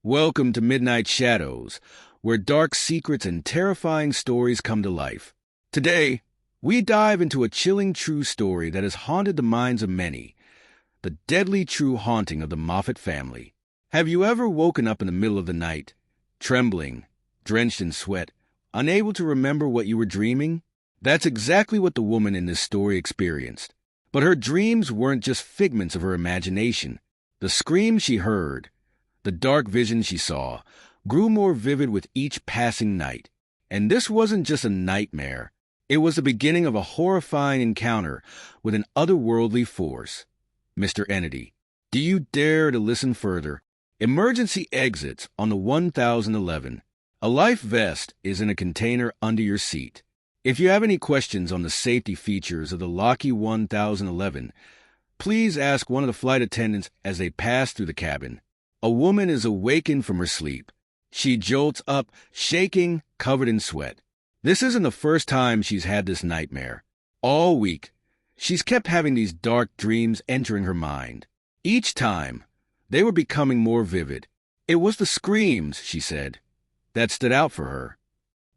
Welcome to Midnight Shadows, where dark secrets and terrifying stories come to life. Today, we dive into a chilling true story that has haunted the minds of many, the deadly true haunting of the Moffat family. Have you ever woken up in the middle of the night, trembling, drenched in sweat, unable to remember what you were dreaming? That's exactly what the woman in this story experienced. But her dreams weren't just figments of her imagination. The screams she heard, the dark vision she saw, grew more vivid with each passing night. And this wasn't just a nightmare. It was the beginning of a horrifying encounter with an otherworldly force. Mr. Entity, do you dare to listen further? Emergency exits on the 1011. A life vest is in a container under your seat. If you have any questions on the safety features of the Lockheed 1011, please ask one of the flight attendants as they pass through the cabin. A woman is awakened from her sleep. She jolts up, shaking, covered in sweat. This isn't the first time she's had this nightmare. All week, she's kept having these dark dreams entering her mind. Each time, they were becoming more vivid. It was the screams, she said, that stood out for her.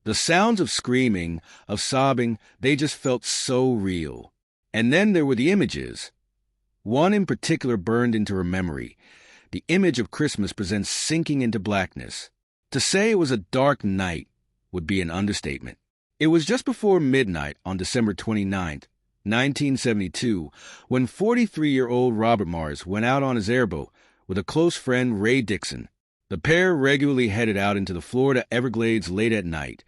The sounds of screaming, of sobbing, they just felt so real. And then there were the images. One in particular burned into her memory. The image of Christmas presents sinking into blackness. To say it was a dark night would be an understatement. It was just before midnight on December 29th, 1972, when 43-year-old Robert Mars went out on his airboat with a close friend, Ray Dixon. The pair regularly headed out into the Florida Everglades late at night,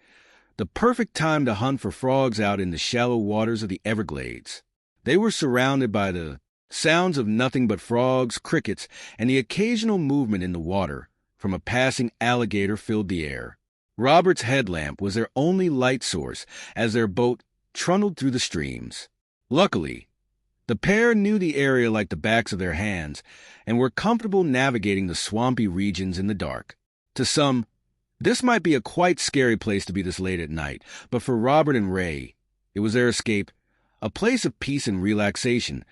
the perfect time to hunt for frogs out in the shallow waters of the Everglades. They were surrounded by the sounds of nothing but frogs, crickets, and the occasional movement in the water from a passing alligator filled the air. Robert's headlamp was their only light source as their boat trundled through the streams. Luckily, the pair knew the area like the backs of their hands and were comfortable navigating the swampy regions in the dark. To some, this might be a quite scary place to be this late at night, but for Robert and Ray, it was their escape, a place of peace and relaxation,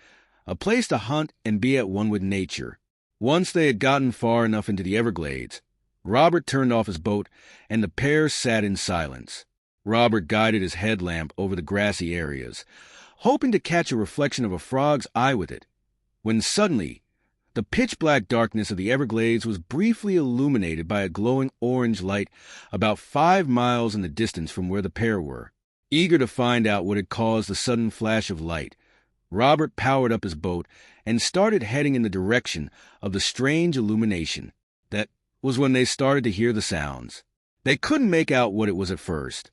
a place to hunt and be at one with nature. Once they had gotten far enough into the Everglades, Robert turned off his boat, and the pair sat in silence. Robert guided his headlamp over the grassy areas, hoping to catch a reflection of a frog's eye with it, when suddenly, the pitch-black darkness of the Everglades was briefly illuminated by a glowing orange light about 5 miles in the distance from where the pair were. Eager to find out what had caused the sudden flash of light, Robert powered up his boat and started heading in the direction of the strange illumination. That was when they started to hear the sounds. They couldn't make out what it was at first.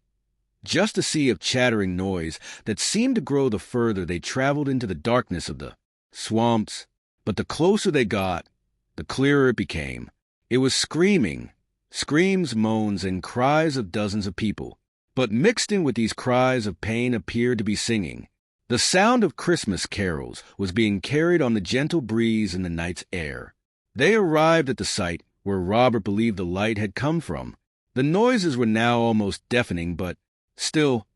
Just a sea of chattering noise that seemed to grow the further they traveled into the darkness of the swamps. But the closer they got, the clearer it became. It was screaming, screams, moans, and cries of dozens of people. But mixed in with these cries of pain appeared to be singing. The sound of Christmas carols was being carried on the gentle breeze in the night's air. They arrived at the site where Robert believed the light had come from. The noises were now almost deafening, but still,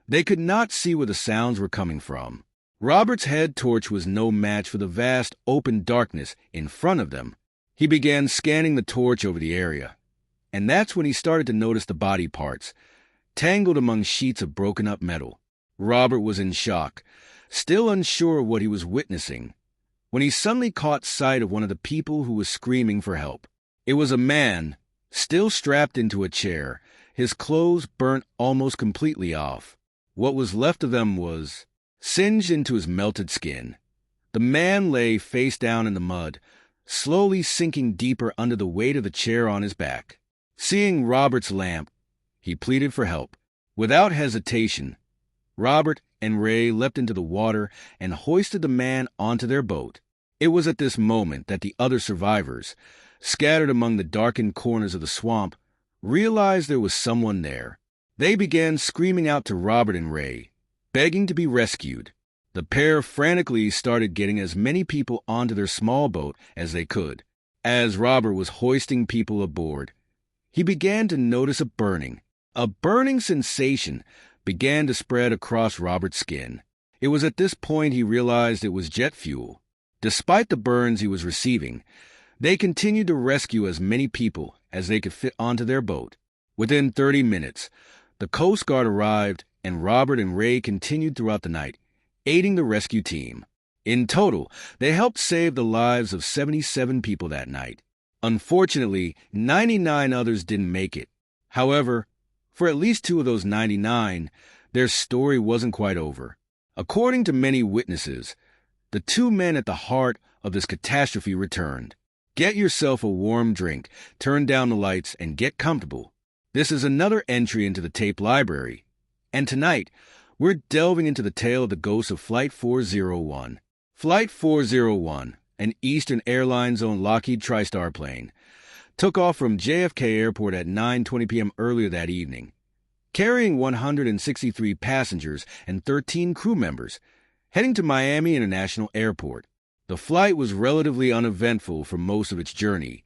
they could not see where the sounds were coming from. Robert's head torch was no match for the vast, open darkness in front of them. He began scanning the torch over the area, and that's when he started to notice the body parts, tangled among sheets of broken-up metal. Robert was in shock, still unsure of what he was witnessing, when he suddenly caught sight of one of the people who was screaming for help. It was a man, still strapped into a chair, his clothes burnt almost completely off. What was left of them was singed into his melted skin. The man lay face down in the mud, slowly sinking deeper under the weight of the chair on his back. Seeing Robert's lamp, he pleaded for help. Without hesitation, Robert and Ray leapt into the water and hoisted the man onto their boat. It was at this moment that the other survivors, scattered among the darkened corners of the swamp, realized there was someone there. They began screaming out to Robert and Ray, begging to be rescued. The pair frantically started getting as many people onto their small boat as they could. As Robert was hoisting people aboard, he began to notice a burning. A burning sensation began to spread across Robert's skin. It was at this point he realized it was jet fuel. Despite the burns he was receiving, They continued to rescue as many people as they could fit onto their boat. Within 30 minutes, the Coast Guard arrived, and Robert and Ray continued throughout the night, aiding the rescue team. In total, they helped save the lives of 77 people that night. Unfortunately, 99 others didn't make it. However, for at least 2 of those 99, their story wasn't quite over. According to many witnesses, the 2 men at the heart of this catastrophe returned. Get yourself a warm drink, turn down the lights, and get comfortable. This is another entry into the tape library. And tonight, we're delving into the tale of the ghost of Flight 401. Flight 401, an Eastern Airlines-owned Lockheed TriStar plane, took off from JFK Airport at 9:20 p.m. earlier that evening, carrying 163 passengers and 13 crew members, heading to Miami International Airport. The flight was relatively uneventful for most of its journey,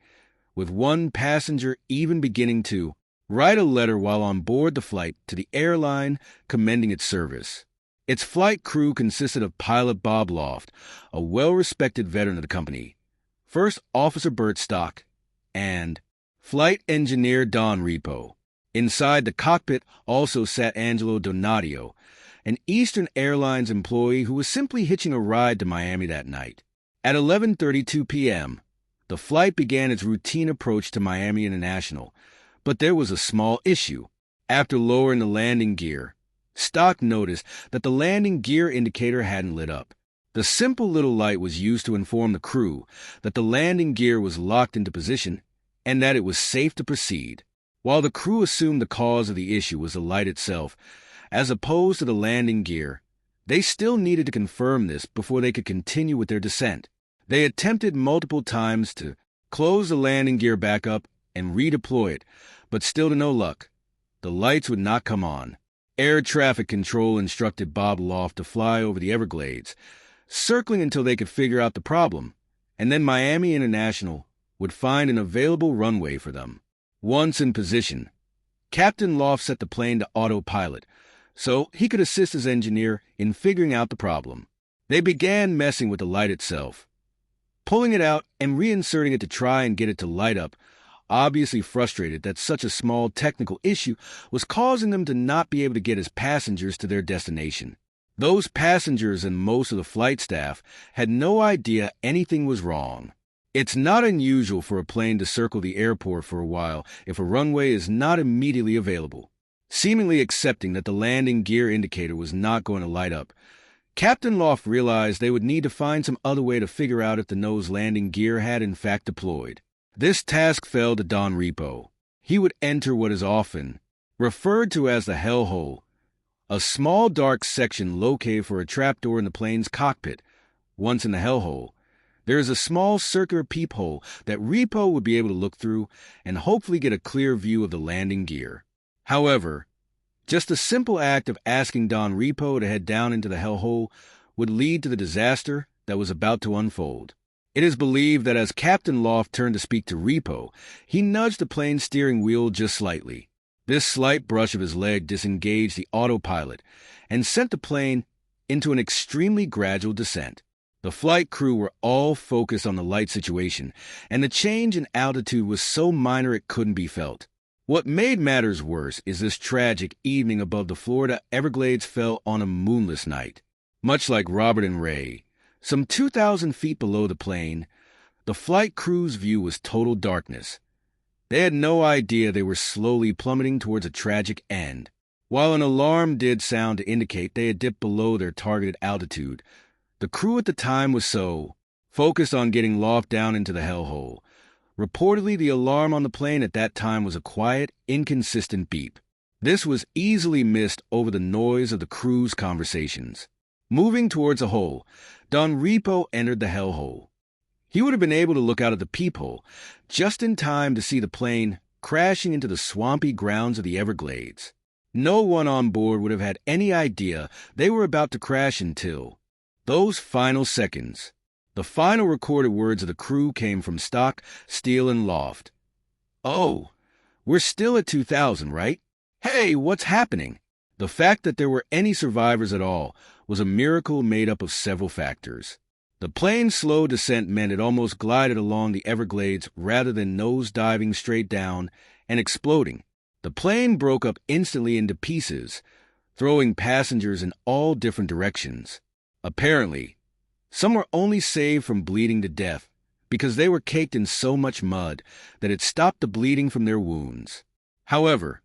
with one passenger even beginning to write a letter while on board the flight to the airline commending its service. Its flight crew consisted of pilot Bob Loft, a well-respected veteran of the company, First Officer Bert Stock, and Flight Engineer Don Repo. Inside the cockpit also sat Angelo Donatio, an Eastern Airlines employee who was simply hitching a ride to Miami that night. At 11:32 p.m., the flight began its routine approach to Miami International, but there was a small issue. After lowering the landing gear, Stock noticed that the landing gear indicator hadn't lit up. The simple little light was used to inform the crew that the landing gear was locked into position and that it was safe to proceed. While the crew assumed the cause of the issue was the light itself, as opposed to the landing gear, they still needed to confirm this before they could continue with their descent. They attempted multiple times to close the landing gear back up and redeploy it, but still to no luck. The lights would not come on. Air traffic control instructed Bob Loft to fly over the Everglades, circling until they could figure out the problem, and then Miami International would find an available runway for them. Once in position, Captain Loft set the plane to autopilot, so he could assist his engineer in figuring out the problem. They began messing with the light itself, pulling it out and reinserting it to try and get it to light up, obviously frustrated that such a small technical issue was causing them to not be able to get as passengers to their destination. Those passengers and most of the flight staff had no idea anything was wrong. It's not unusual for a plane to circle the airport for a while if a runway is not immediately available. Seemingly accepting that the landing gear indicator was not going to light up, Captain Loft realized they would need to find some other way to figure out if the nose landing gear had in fact deployed. This task fell to Don Repo. He would enter what is often referred to as the hellhole, a small dark section located for a trapdoor in the plane's cockpit. Once in the hellhole, there is a small circular peephole that Repo would be able to look through and hopefully get a clear view of the landing gear. However, just the simple act of asking Don Repo to head down into the hellhole would lead to the disaster that was about to unfold. It is believed that as Captain Loft turned to speak to Repo, he nudged the plane's steering wheel just slightly. This slight brush of his leg disengaged the autopilot and sent the plane into an extremely gradual descent. The flight crew were all focused on the light situation, and the change in altitude was so minor it couldn't be felt. What made matters worse is this tragic evening above the Florida Everglades fell on a moonless night. Much like Robert and Ray, some 2,000 feet below the plane, the flight crew's view was total darkness. They had no idea they were slowly plummeting towards a tragic end. While an alarm did sound to indicate they had dipped below their targeted altitude, the crew at the time was so focused on getting Loft down into the hellhole. Reportedly, the alarm on the plane at that time was a quiet, inconsistent beep. This was easily missed over the noise of the crew's conversations. Moving towards the hole, Don Repo entered the hellhole. He would have been able to look out of the peephole just in time to see the plane crashing into the swampy grounds of the Everglades. No one on board would have had any idea they were about to crash until those final seconds. The final recorded words of the crew came from Stock, Steele, and Loft. "Oh, we're still at 2,000, right? Hey, what's happening?" The fact that there were any survivors at all was a miracle made up of several factors. The plane's slow descent meant it almost glided along the Everglades rather than nose-diving straight down and exploding. The plane broke up instantly into pieces, throwing passengers in all different directions. Apparently, some were only saved from bleeding to death because they were caked in so much mud that it stopped the bleeding from their wounds. However,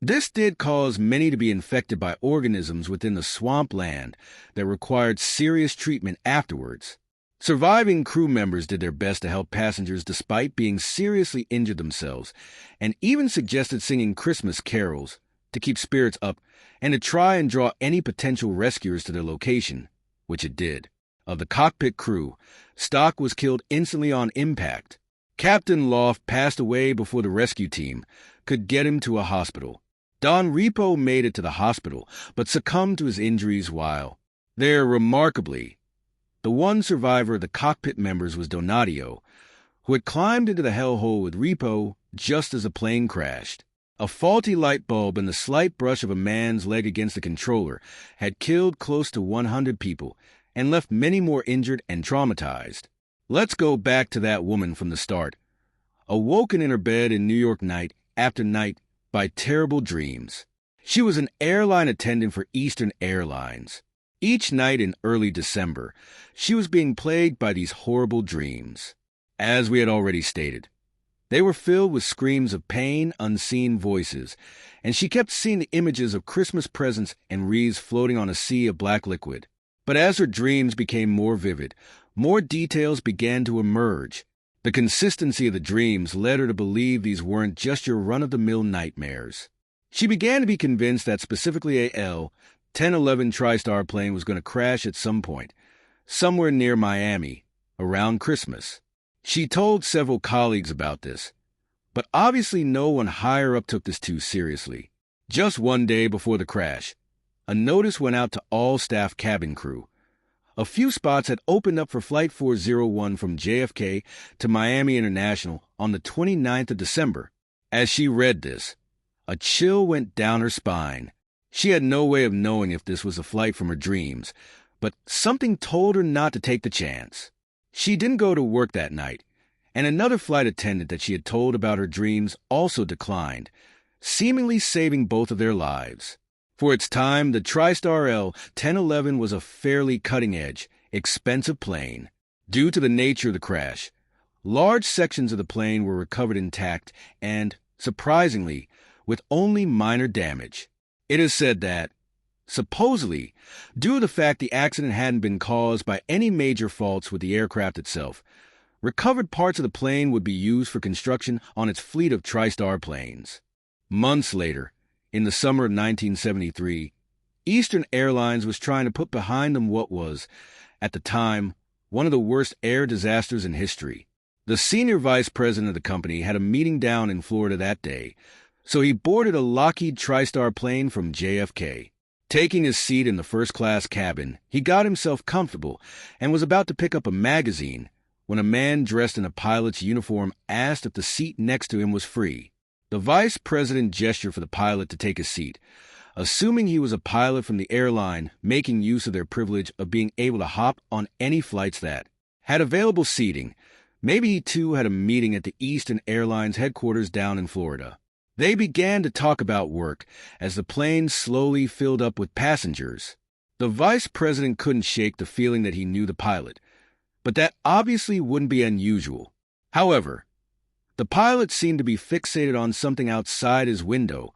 this did cause many to be infected by organisms within the swampland that required serious treatment afterwards. Surviving crew members did their best to help passengers despite being seriously injured themselves, and even suggested singing Christmas carols to keep spirits up and to try and draw any potential rescuers to their location, which it did. Of the cockpit crew, Stock was killed instantly on impact. Captain Loft passed away before the rescue team could get him to a hospital. Don Repo made it to the hospital, but succumbed to his injuries while there. Remarkably, the one survivor of the cockpit members was Donadio, who had climbed into the hellhole with Repo just as the plane crashed. A faulty light bulb and the slight brush of a man's leg against the controller had killed close to 100 people and left many more injured and traumatized. Let's go back to that woman from the start, awoken in her bed in New York night after night by terrible dreams. She was an airline attendant for Eastern Airlines. Each night in early December, she was being plagued by these horrible dreams. As we had already stated, they were filled with screams of pain, unseen voices, and she kept seeing the images of Christmas presents and wreaths floating on a sea of black liquid. But as her dreams became more vivid, more details began to emerge. The consistency of the dreams led her to believe these weren't just your run-of-the-mill nightmares. She began to be convinced that specifically a L-1011 TriStar plane was going to crash at some point, somewhere near Miami, around Christmas. She told several colleagues about this, but obviously no one higher up took this too seriously. Just one day before the crash, a notice went out to all staff cabin crew. A few spots had opened up for Flight 401 from JFK to Miami International on the 29th of December. As she read this, a chill went down her spine. She had no way of knowing if this was a flight from her dreams, but something told her not to take the chance. She didn't go to work that night, and another flight attendant that she had told about her dreams also declined, seemingly saving both of their lives. For its time, the TriStar L-1011 was a fairly cutting-edge, expensive plane. Due to the nature of the crash, large sections of the plane were recovered intact and, surprisingly, with only minor damage. It is said that, supposedly, due to the fact the accident hadn't been caused by any major faults with the aircraft itself, recovered parts of the plane would be used for construction on its fleet of TriStar planes. Months later, in the summer of 1973, Eastern Airlines was trying to put behind them what was, at the time, one of the worst air disasters in history. The senior vice president of the company had a meeting down in Florida that day, so he boarded a Lockheed TriStar plane from JFK. Taking his seat in the first-class cabin, he got himself comfortable and was about to pick up a magazine when a man dressed in a pilot's uniform asked if the seat next to him was free. The vice president gestured for the pilot to take a seat, assuming he was a pilot from the airline making use of their privilege of being able to hop on any flights that had available seating. Maybe he too had a meeting at the Eastern Airlines headquarters down in Florida. They began to talk about work as the plane slowly filled up with passengers. The vice president couldn't shake the feeling that he knew the pilot, but that obviously wouldn't be unusual. However, the pilot seemed to be fixated on something outside his window,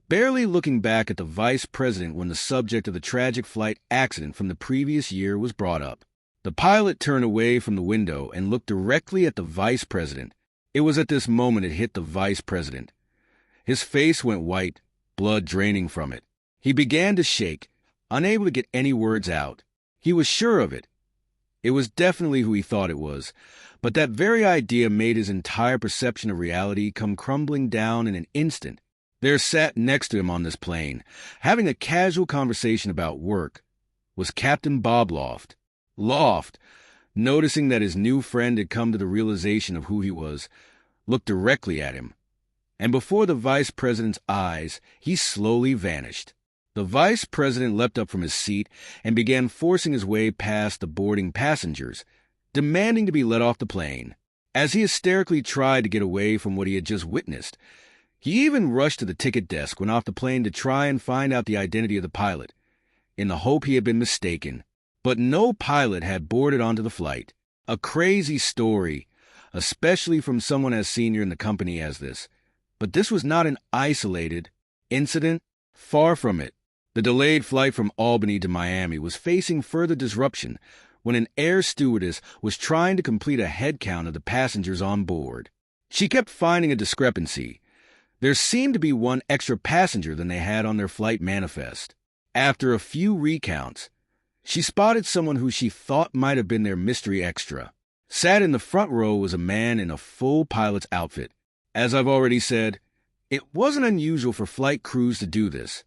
barely looking back at the vice president when the subject of the tragic flight accident from the previous year was brought up. The pilot turned away from the window and looked directly at the vice president. It was at this moment it hit the vice president. His face went white, blood draining from it. He began to shake, unable to get any words out. He was sure of it. It was definitely who he thought it was, but that very idea made his entire perception of reality come crumbling down in an instant. There sat next to him on this plane, having a casual conversation about work, was Captain Bob Loft. Loft, noticing that his new friend had come to the realization of who he was, looked directly at him, and before the vice president's eyes, he slowly vanished. The vice president leapt up from his seat and began forcing his way past the boarding passengers, demanding to be let off the plane. As he hysterically tried to get away from what he had just witnessed, he even rushed to the ticket desk when off the plane to try and find out the identity of the pilot, in the hope he had been mistaken. But no pilot had boarded onto the flight. A crazy story, especially from someone as senior in the company as this. But this was not an isolated incident. Far from it. The delayed flight from Albany to Miami was facing further disruption when an air stewardess was trying to complete a head count of the passengers on board. She kept finding a discrepancy. There seemed to be one extra passenger than they had on their flight manifest. After a few recounts, she spotted someone who she thought might have been their mystery extra. Sat in the front row was a man in a full pilot's outfit. As I've already said, it wasn't unusual for flight crews to do this.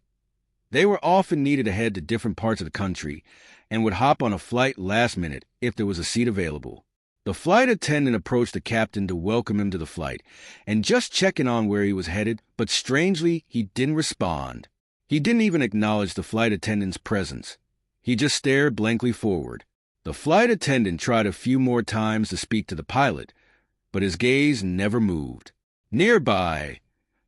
They were often needed to head to different parts of the country and would hop on a flight last minute if there was a seat available. The flight attendant approached the captain to welcome him to the flight and just check in on where he was headed, but strangely, he didn't respond. He didn't even acknowledge the flight attendant's presence. He just stared blankly forward. The flight attendant tried a few more times to speak to the pilot, but his gaze never moved. Nearby,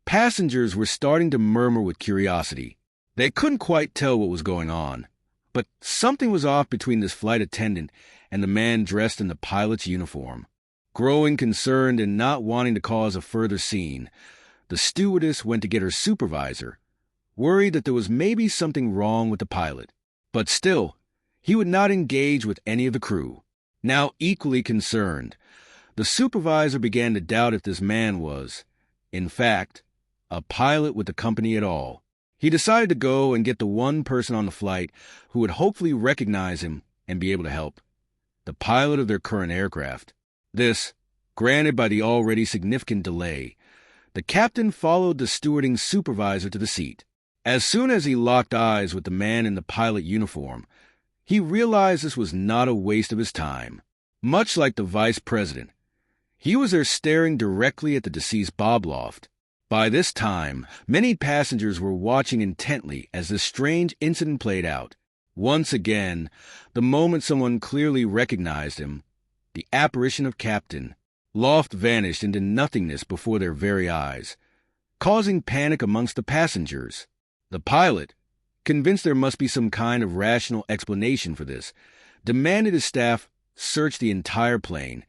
passengers were starting to murmur with curiosity. They couldn't quite tell what was going on, but something was off between this flight attendant and the man dressed in the pilot's uniform. Growing concerned and not wanting to cause a further scene, the stewardess went to get her supervisor, worried that there was maybe something wrong with the pilot. But still, he would not engage with any of the crew. Now equally concerned, the supervisor began to doubt if this man was, in fact, a pilot with the company at all. He decided to go and get the one person on the flight who would hopefully recognize him and be able to help. The pilot of their current aircraft. This, granted by the already significant delay, the captain followed the stewarding supervisor to the seat. As soon as he locked eyes with the man in the pilot uniform, he realized this was not a waste of his time. Much like the vice president, he was there staring directly at the deceased Bob Loft. By this time, many passengers were watching intently as this strange incident played out. Once again, the moment someone clearly recognized him, the apparition of Captain Loft vanished into nothingness before their very eyes, causing panic amongst the passengers. The pilot, convinced there must be some kind of rational explanation for this, demanded his staff search the entire plane,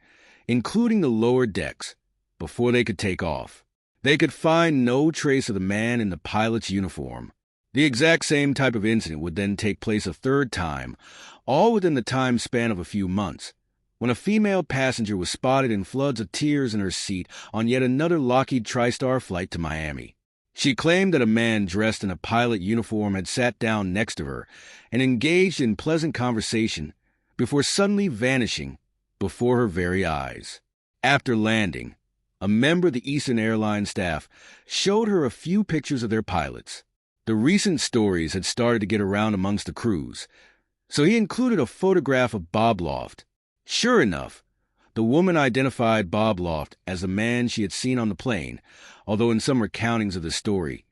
including the lower decks, before they could take off. They could find no trace of the man in the pilot's uniform. The exact same type of incident would then take place a third time, all within the time span of a few months, when a female passenger was spotted in floods of tears in her seat on yet another Lockheed TriStar flight to Miami. She claimed that a man dressed in a pilot uniform had sat down next to her and engaged in pleasant conversation before suddenly vanishing before her very eyes. After landing, a member of the Eastern Airlines staff showed her a few pictures of their pilots. The recent stories had started to get around amongst the crews, so he included a photograph of Bob Loft. Sure enough, the woman identified Bob Loft as the man she had seen on the plane, although in some recountings of the story,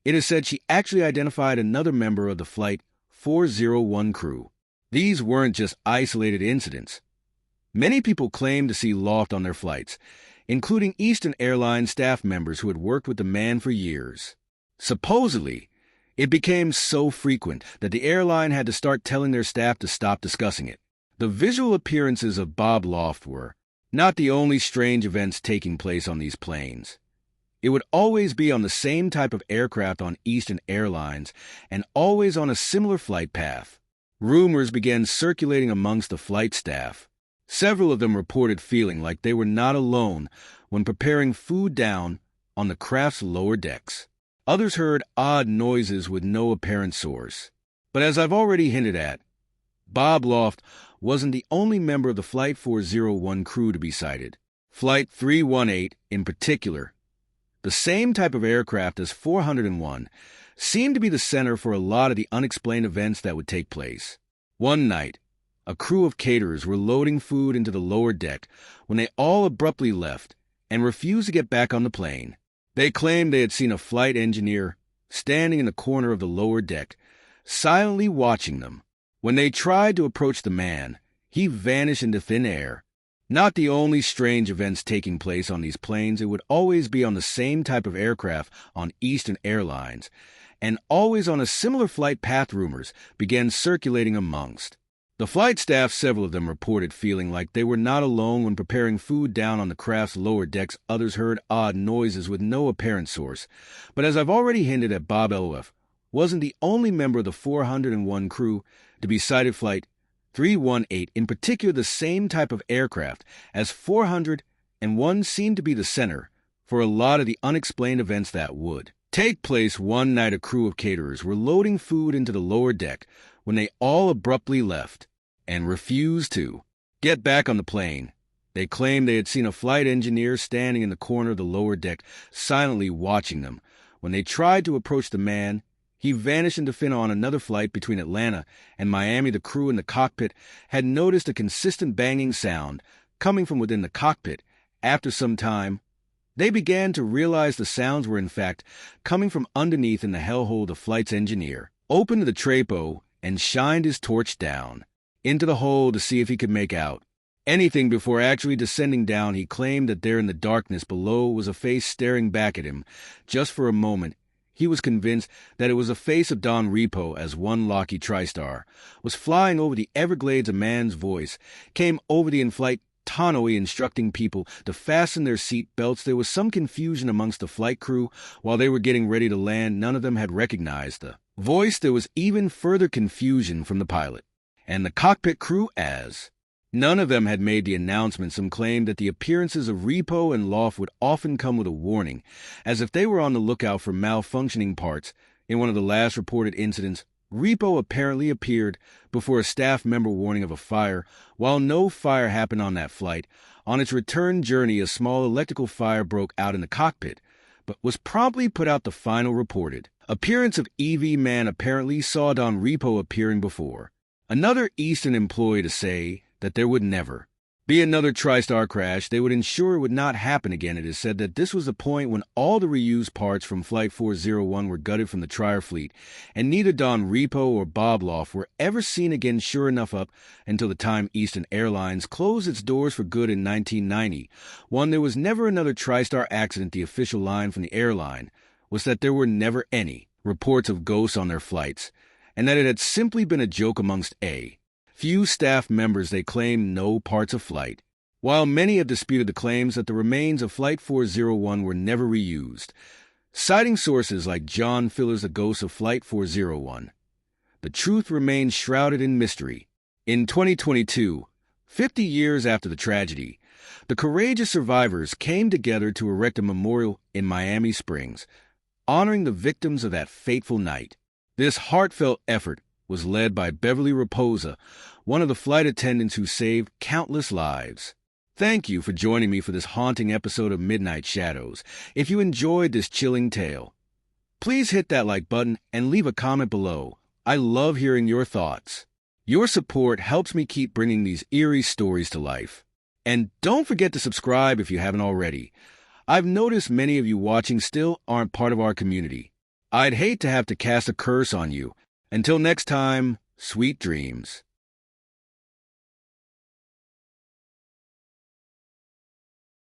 it is said she actually identified another member of the Flight 401 crew. These weren't just isolated incidents. Many people claimed to see Loft on their flights, including Eastern Airlines staff members who had worked with the man for years. Supposedly, it became so frequent that the airline had to start telling their staff to stop discussing it. The visual appearances of Bob Loft were not the only strange events taking place on these planes. It would always be on the same type of aircraft on Eastern Airlines and always on a similar flight path. Rumors began circulating amongst the flight staff. Several of them reported feeling like they were not alone when preparing food down on the craft's lower decks. Others heard odd noises with no apparent source. But as I've already hinted at, Bob Loft wasn't the only member of the Flight 401 crew to be sighted. Flight 318, in particular, the same type of aircraft as 401, seemed to be the center for a lot of the unexplained events that would take place. One night, a crew of caterers were loading food into the lower deck when they all abruptly left and refused to get back on the plane. They claimed they had seen a flight engineer standing in the corner of the lower deck, silently watching them. When they tried to approach the man, he vanished into thin air. Not the only strange events taking place on these planes, it would always be on the same type of aircraft on Eastern Airlines, and always on a similar flight path rumors began circulating amongst. The flight staff, several of them reported feeling like they were not alone when preparing food down on the craft's lower decks. Others heard odd noises with no apparent source. But as I've already hinted at, Bob LOF wasn't the only member of the 401 crew to be sighted. Flight 318, in particular the same type of aircraft as 401, seemed to be the center for a lot of the unexplained events that would take place. One night, a crew of caterers were loading food into the lower deck when they all abruptly left and refused to get back on the plane. They claimed they had seen a flight engineer standing in the corner of the lower deck, silently watching them. When they tried to approach the man, he vanished into thin air. On another flight between Atlanta and Miami, the crew in the cockpit had noticed a consistent banging sound coming from within the cockpit. After some time, they began to realize the sounds were in fact coming from underneath. In the hellhole, the flight's engineer opened the trapo and shined his torch down into the hole to see if he could make out anything before actually descending down. He claimed that there in the darkness below was a face staring back at him. Just for a moment, he was convinced that it was the face of Don Repo. As one Lockheed TriStar was flying over the Everglades, a man's voice came over the in-flight tonneau instructing people to fasten their seat belts. There was some confusion amongst the flight crew while they were getting ready to land. None of them had recognized the voice. There was even further confusion from the pilot and the cockpit crew, as none of them had made the announcement. Some claimed that the appearances of Repo and Loft would often come with a warning, as if they were on the lookout for malfunctioning parts. In one of the last reported incidents, Repo apparently appeared before a staff member warning of a fire. While no fire happened on that flight, on its return journey a small electrical fire broke out in the cockpit, but was promptly put out. The final reported appearance of EV man apparently saw Don Repo appearing before another Eastern employee to say that there would never be another TriStar crash. They would ensure it would not happen again. It is said that this was the point when all the reused parts from Flight 401 were gutted from the Trier fleet, and neither Don Repo or Bob Loft were ever seen again. Sure enough, up until the time Eastern Airlines closed its doors for good in 1990, there was never another TriStar accident. The official line from the airline was that there were never any reports of ghosts on their flights, and that it had simply been a joke amongst a few staff members. They claimed no parts of flight, while many have disputed the claims that the remains of Flight 401 were never reused, citing sources like John Filler's The Ghost of Flight 401. The truth remains shrouded in mystery. In 2022, 50 years after the tragedy, the courageous survivors came together to erect a memorial in Miami Springs, honoring the victims of that fateful night. This heartfelt effort was led by Beverly Raposa, one of the flight attendants who saved countless lives. Thank you for joining me for this haunting episode of Midnight Shadows. If you enjoyed this chilling tale, please hit that like button and leave a comment below. I love hearing your thoughts. Your support helps me keep bringing these eerie stories to life. And don't forget to subscribe if you haven't already. I've noticed many of you watching still aren't part of our community. I'd hate to have to cast a curse on you. Until next time, sweet dreams.